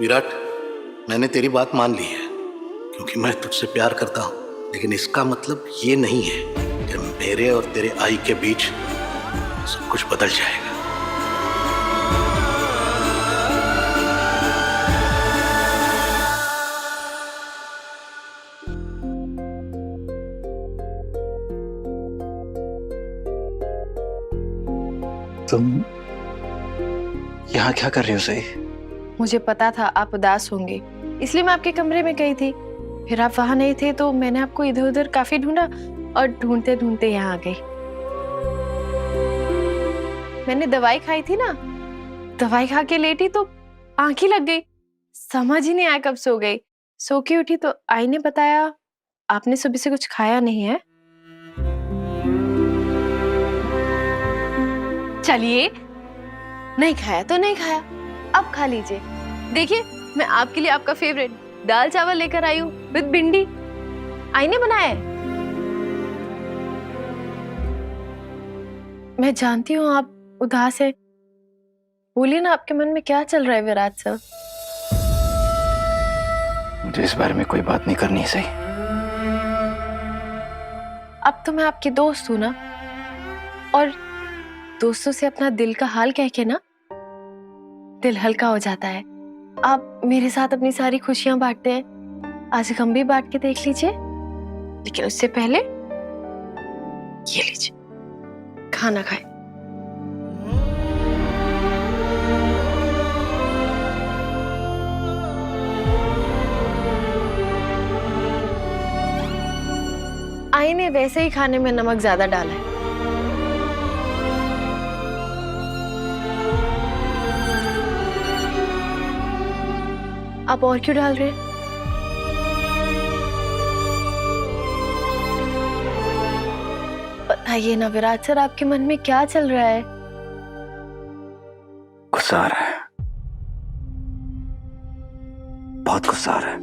विराट, मैंने तेरी बात मान ली है क्योंकि मैं तुझसे प्यार करता हूँ, लेकिन इसका मतलब ये नहीं है कि मेरे और तेरे आई के बीच सब कुछ बदल जाएगा। तुम यहाँ क्या कर रही हो सही? मुझे पता था आप उदास होंगे, इसलिए मैं आपके कमरे में गई थी। फिर आप वहां नहीं थे तो मैंने आपको इधर उधर काफी ढूंढा और ढूंढते ढूंढते यहाँ आ गई। मैंने दवाई खाई थी ना, दवाई खा के लेटी तो आंख ही लग गई, समझ ही नहीं आया कब सो गई। सो के उठी तो आई ने बताया आपने सुबह से कुछ खाया नहीं है। चलिए, नहीं खाया तो नहीं खाया, अब खा लीजिए। देखिए, मैं आपके लिए आपका फेवरेट दाल चावल लेकर आई हूँ विद भिंडी। आई ने बनाया है। मैं जानती हूँ आप उदास है, बोलिए ना आपके मन में क्या चल रहा है विराट सर? मुझे इस बारे में कोई बात नहीं करनी है सही। अब तो मैं आपकी दोस्त हूं ना, और दोस्तों से अपना दिल का हाल कह के ना दिल हल्का हो जाता है। आप मेरे साथ अपनी सारी खुशियां बांटते हैं, आज हम भी बांट के देख लीजिए। लेकिन उससे पहले ये लीजिए, खाना खाए। आई ने वैसे ही खाने में नमक ज्यादा डाला है। आप और क्यों डाल रहे हैं? बताइए ना विराट सर, आपके मन में क्या चल रहा है? गुस्सा आ रहा है, बहुत गुस्सा आ रहा है।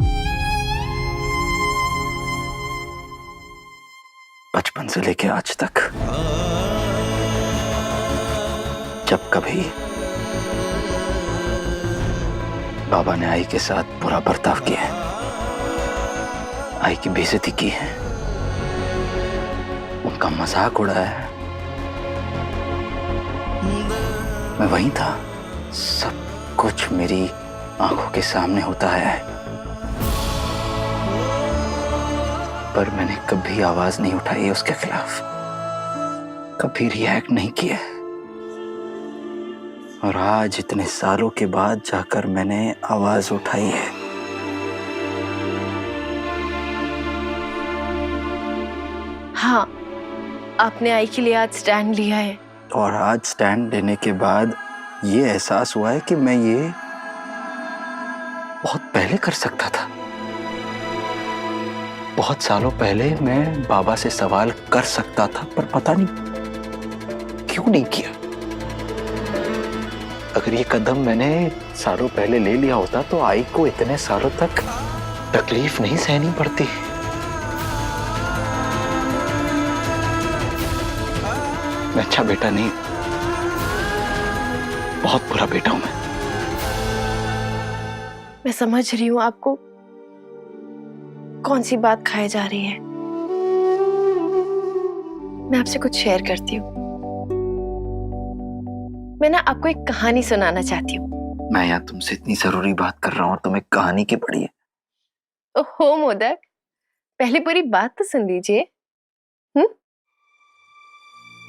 बचपन से लेके आज तक जब कभी बाबा ने आई के साथ बुरा बर्ताव किया है, आई की बेइज्जती की है, उनका मजाक उड़ाया है, मैं वहीं था। सब कुछ मेरी आंखों के सामने होता है, पर मैंने कभी आवाज नहीं उठाई उसके खिलाफ, कभी रिएक्ट नहीं किया। और आज इतने सालों के बाद जाकर मैंने आवाज उठाई है। हाँ, आपने आई के लिए आज स्टैंड लिया है। और आज स्टैंड लेने के बाद ये एहसास हुआ है कि मैं ये बहुत पहले कर सकता था। बहुत सालों पहले मैं बाबा से सवाल कर सकता था, पर पता नहीं क्यों नहीं किया। अगर ये कदम मैंने सालों पहले ले लिया होता तो आई को इतने सालों तक तकलीफ नहीं सहनी पड़ती। मैं अच्छा बेटा नहीं, बहुत बुरा बेटा हूं मैं समझ रही हूँ आपको कौन सी बात खाए जा रही है। मैं आपसे कुछ शेयर करती हूँ। मैं ना आपको एक कहानी सुनाना चाहती हूँ। मैं यहाँ तुमसे इतनी जरूरी बात कर रहा हूँ और तुम्हें कहानी की पड़ी है। ओहो मोदक, पहले पूरी बात तो सुन लीजिए।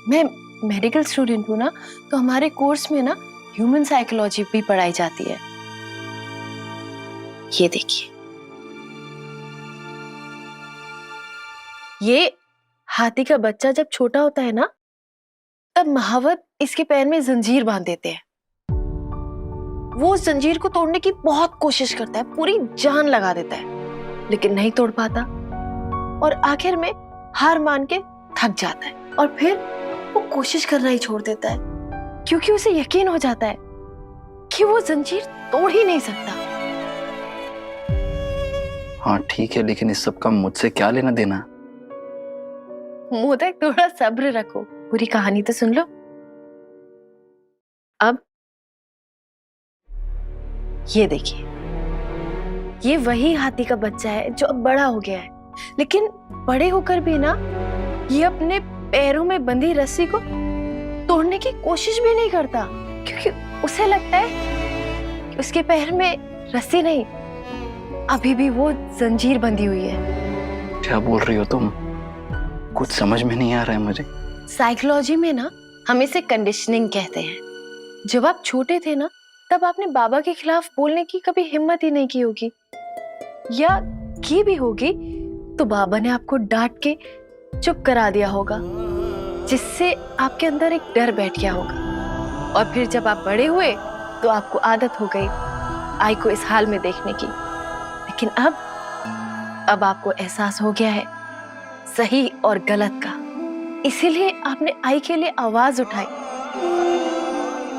मैं मेडिकल स्टूडेंट हूँ ना, तो हमारे कोर्स में ना ह्यूमन साइकोलॉजी भी पढ़ाई जाती है। ये देखिए, ये हाथी का बच्चा जब छोटा होता है ना, तब महावत इसके पैर में जंजीर बांध देते हैं। वो उस जंजीर को तोड़ने की बहुत कोशिश करता है, पूरी जान लगा देता है, लेकिन नहीं तोड़ पाता और आखिर में हार मान के थक जाता है और फिर वो कोशिश करना ही छोड़ देता है, क्योंकि उसे यकीन हो जाता है कि वो जंजीर तोड़ ही नहीं सकता। हाँ ठीक है, लेकिन इस सब का मुझसे क्या लेना देना? मोदक, थोड़ा सब्र रखो, पूरी कहानी तो सुन लो। अब ये देखिए, ये वही हाथी का बच्चा है जो अब बड़ा हो गया है, लेकिन बड़े होकर भी ना ये अपने पैरों में बंधी रस्सी को तोड़ने की कोशिश भी नहीं करता, क्योंकि उसे लगता है कि उसके पैर में रस्सी नहीं, अभी भी वो जंजीर बंधी हुई है। क्या बोल रही हो तुम? कुछ समझ में नहीं आ रहा है मुझे। साइकोलॉजी में ना हम इसे कंडीशनिंग कहते हैं। जब आप छोटे थे ना, तब आपने बाबा के खिलाफ बोलने की कभी हिम्मत ही नहीं की होगी, या की भी होगी तो बाबा ने आपको डांट के चुप करा दिया होगा, जिससे आपके अंदर एक डर बैठ गया होगा। और फिर जब आप बड़े हुए तो आपको आदत हो गई आई को इस हाल में देखने की। लेकिन अब आपको एहसास हो गया है सही और गलत का, इसीलिए आपने आई के लिए आवाज उठाई।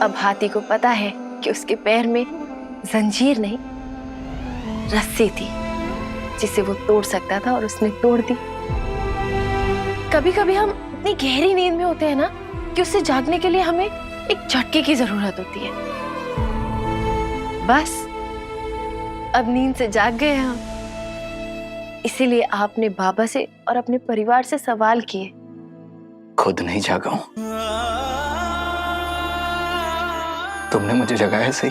अब हाथी को पता है कि उसके पैर में जंजीर नहीं, रस्सी थी जिसे वो तोड़ सकता था, और उसने तोड़ दी। कभी कभी हम इतनी गहरी नींद में होते हैं ना कि उससे जागने के लिए हमें एक झटके की जरूरत होती है। बस अब नींद से जाग गए हम, इसीलिए आपने बाबा से और अपने परिवार से सवाल किए। खुद नहीं जागा हूं, तुमने मुझे जगाया सही।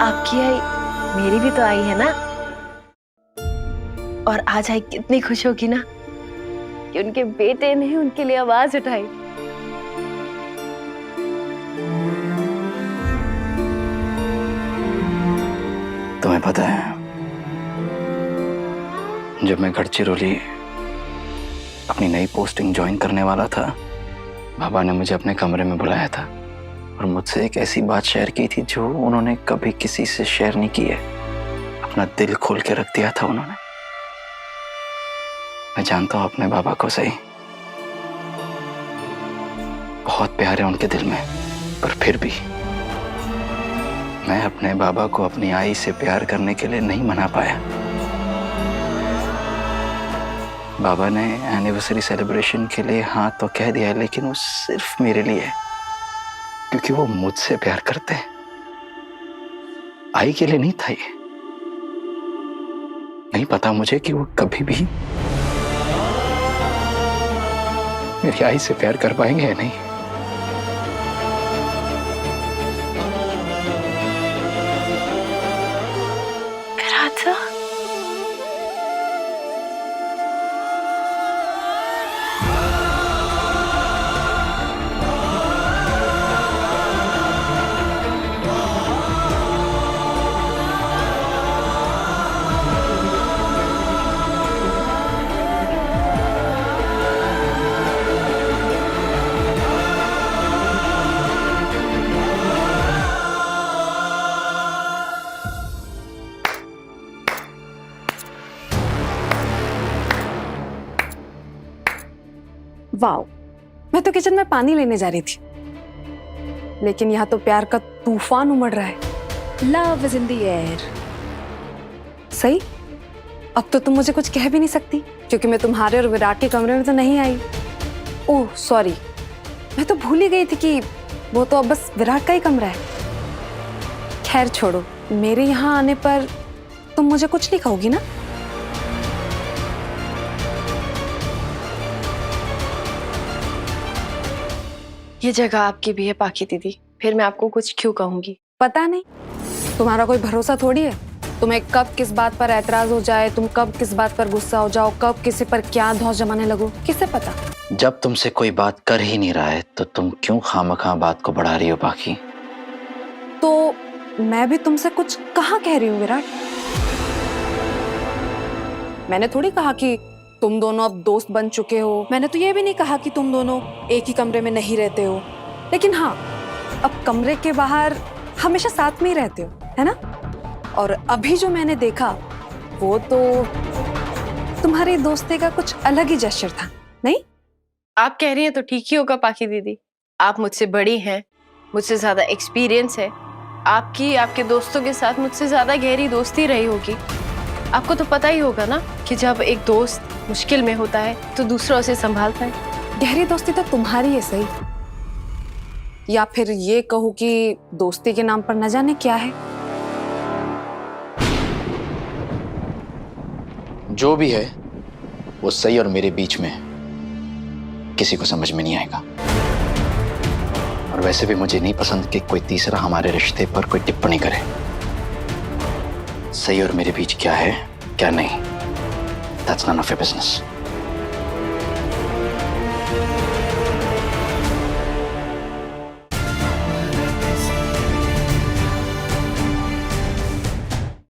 आपकी आई मेरी भी तो आई है ना, और आज आई कितनी खुश होगी ना कि उनके बेटे ने उनके लिए आवाज उठाई। तुम्हें पता है, जब मैं गढ़चिरौली अपनी नई पोस्टिंग ज्वाइन करने वाला था, बाबा ने मुझे अपने कमरे में बुलाया था और मुझसे एक ऐसी बात शेयर की थी जो उन्होंने कभी किसी से शेयर नहीं की है। अपना दिल खोल के रख दिया था उन्होंने। मैं जानता हूं अपने बाबा को सही, बहुत प्यार है उनके दिल में, पर फिर भी मैं अपने बाबा को अपनी आई से प्यार करने के लिए नहीं मना पाया। बाबा ने एनिवर्सरी सेलिब्रेशन के लिए हाँ तो कह दिया है, लेकिन वो सिर्फ मेरे लिए है, क्योंकि वो मुझसे प्यार करते हैं। आई के लिए नहीं था ये। नहीं पता मुझे कि वो कभी भी मेरी आई से प्यार कर पाएंगे या नहीं। राधा, वाओ, मैं तो किचन में पानी लेने जा रही थी, लेकिन यहाँ तो प्यार का तूफान उमड़ रहा है। Love is in the air. सही, अब तो तुम मुझे कुछ कह भी नहीं सकती, क्योंकि मैं तुम्हारे और विराट के कमरे में तो नहीं आई। ओह सॉरी, मैं तो भूल ही गई थी कि वो तो अब बस विराट का ही कमरा है। खैर छोड़ो, मेरे यहाँ आने पर तुम मुझे कुछ नहीं कहोगी ना? ये जगह आपकी भी है पाखी दीदी, फिर मैं आपको कुछ क्यों कहूंगी? पता नहीं, तुम्हारा कोई भरोसा थोड़ी है। तुम्हें कब किस बात पर ऐतराज हो जाए, तुम कब किस बात पर गुस्सा हो जाओ, कब किसी पर क्या धौंस जमाने लगो, किसे पता। जब तुमसे कोई बात कर ही नहीं रहा है तो तुम क्यों खामखा बात को बढ़ा रही हो पाखी? तो मैं भी तुमसे कुछ कहाँ कह रही हूँ विराट। मैंने थोड़ी कहा कि तुम दोनों अब दोस्त बन चुके हो, मैंने तो ये भी नहीं कहा कि तुम दोनों एक ही कमरे में नहीं रहते हो, लेकिन हाँ, अब कमरे के बाहर हमेशा साथ में ही रहते हो, है ना? और अभी जो मैंने देखा वो तो तुम्हारी दोस्ती का कुछ अलग ही जेस्चर था, नहीं? आप कह रही हैं तो ठीक ही होगा पाखी दीदी, आप मुझसे बड़ी हैं, मुझसे ज्यादा एक्सपीरियंस है, आपकी आपके दोस्तों के साथ मुझसे ज्यादा गहरी दोस्ती रही होगी। आपको तो पता ही होगा ना कि जब एक दोस्त मुश्किल में होता है तो दूसरा उसे संभालता है। गहरी दोस्ती तो तुम्हारी है सही, या फिर ये कहूँ कि दोस्ती के नाम पर न जाने क्या है। जो भी है वो सही और मेरे बीच में किसी को समझ में नहीं आएगा। और वैसे भी मुझे नहीं पसंद कि कोई तीसरा हमारे रिश्ते पर कोई टिप्पणी करे। सही और मेरे बीच क्या है क्या नहीं, that's none of your business.